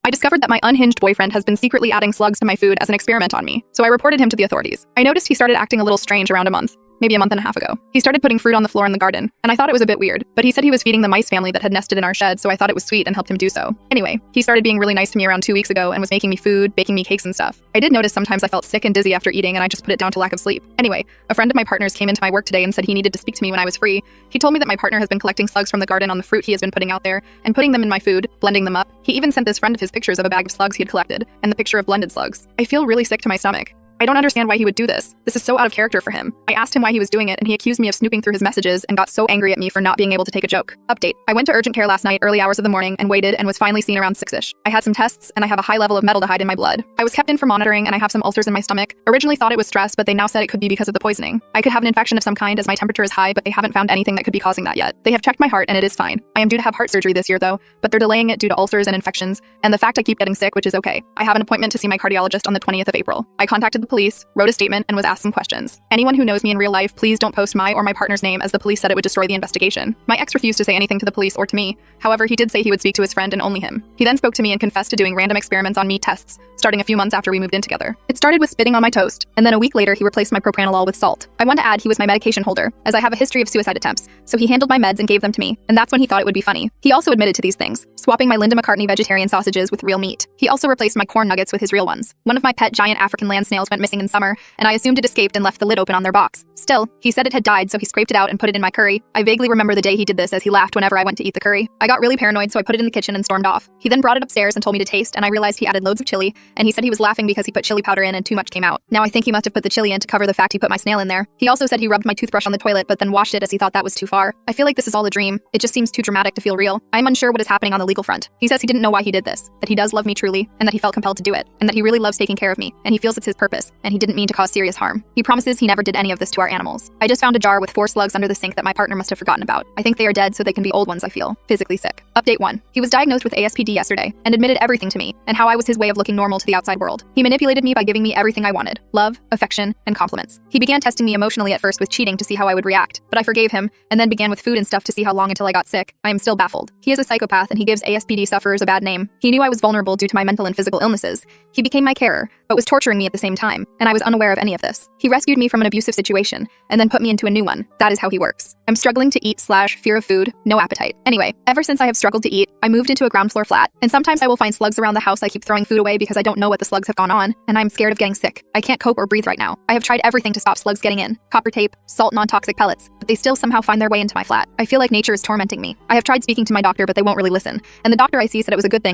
I discovered that my unhinged boyfriend has been secretly adding slugs to my food as an experiment on me, so I reported him to the authorities. I noticed he started acting a little strange around a month. Maybe a month and a half ago. He started putting fruit on the floor in the garden, and I thought it was a bit weird, but he said he was feeding the mice family that had nested in our shed, so I thought it was sweet and helped him do so. Anyway, he started being really nice to me around 2 weeks ago and was making me food, baking me cakes and stuff. I did notice sometimes I felt sick and dizzy after eating, and I just put it down to lack of sleep. Anyway, a friend of my partner's came into my work today and said he needed to speak to me when I was free. He told me that my partner has been collecting slugs from the garden on the fruit he has been putting out there and putting them in my food, blending them up. He even sent this friend of his pictures of a bag of slugs he had collected and the picture of blended slugs. I feel really sick to my stomach. I don't understand why he would do this. This is so out of character for him. I asked him why he was doing it, and he accused me of snooping through his messages and got so angry at me for not being able to take a joke. Update. I went to urgent care last night, early hours of the morning, and waited and was finally seen around 6-ish. I had some tests, and I have a high level of metaldehyde in my blood. I was kept in for monitoring, and I have some ulcers in my stomach. Originally thought it was stress, but they now said it could be because of the poisoning. I could have an infection of some kind as my temperature is high, but they haven't found anything that could be causing that yet. They have checked my heart, and it is fine. I am due to have heart surgery this year, though, but they're delaying it due to ulcers and infections, and the fact I keep getting sick, which is okay. I have an appointment to see my cardiologist on the 20th of April. I contacted the police, wrote a statement, and was asked some questions. Anyone who knows me in real life, please don't post my or my partner's name, as the police said it would destroy the investigation. My ex refused to say anything to the police or to me. However, he did say he would speak to his friend and only him. He then spoke to me and confessed to doing random experiments on me tests, starting a few months after we moved in together. It started with spitting on my toast, and then a week later he replaced my propranolol with salt. I want to add he was my medication holder, as I have a history of suicide attempts, so he handled my meds and gave them to me, and that's when he thought it would be funny. He also admitted to these things, swapping my Linda McCartney vegetarian sausages with real meat. He also replaced my corn nuggets with his real ones. One of my pet giant African land snails went missing in summer, and I assumed it escaped and left the lid open on their box. Still, he said it had died, so he scraped it out and put it in my curry. I vaguely remember the day he did this, as he laughed whenever I went to eat the curry. I got really paranoid, so I put it in the kitchen and stormed off. He then brought it upstairs and told me to taste, and I realized he added loads of chili, and he said he was laughing because he put chili powder in and too much came out. Now I think he must have put the chili in to cover the fact he put my snail in there. He also said he rubbed my toothbrush on the toilet but then washed it as he thought that was too far. I feel like this is all a dream. It just seems too dramatic to feel real. I'm unsure what is happening on the legal front. He says he didn't know why he did this, that he does love me truly, and that he felt compelled to do it, and that he really loves taking care of me, and he feels it's his purpose, and he didn't mean to cause serious harm. He promises he never did any of this to our animals. I just found a jar with 4 slugs under the sink that my partner must have forgotten about. I think they are dead, so they can be old ones. I feel physically sick. Update 1. He was diagnosed with ASPD yesterday and admitted everything to me and how I was his way of looking normal to the outside world. He manipulated me by giving me everything I wanted: love, affection, and compliments. He began testing me emotionally at first with cheating to see how I would react, but I forgave him, and then began with food and stuff to see how long until I got sick. I am still baffled. He is a psychopath, and he gives ASPD sufferers a bad name. He knew I was vulnerable due to my mental and physical illnesses. He became my carer, but was torturing me at the same time, and I was unaware of any of this. He rescued me from an abusive situation and then put me into a new one. That is how he works. I'm struggling to eat / fear of food, no appetite. Anyway, ever since I have struggled to eat, I moved into a ground floor flat, and sometimes I will find slugs around the house. I keep throwing food away because I don't know what the slugs have gone on, and I'm scared of getting sick. I can't cope or breathe right now. I have tried everything to stop slugs getting in: copper tape, salt, non-toxic pellets, but they still somehow find their way into my flat. I feel like nature is tormenting me. I have tried speaking to my doctor, but they won't really listen, and the doctor I see said it was a good thing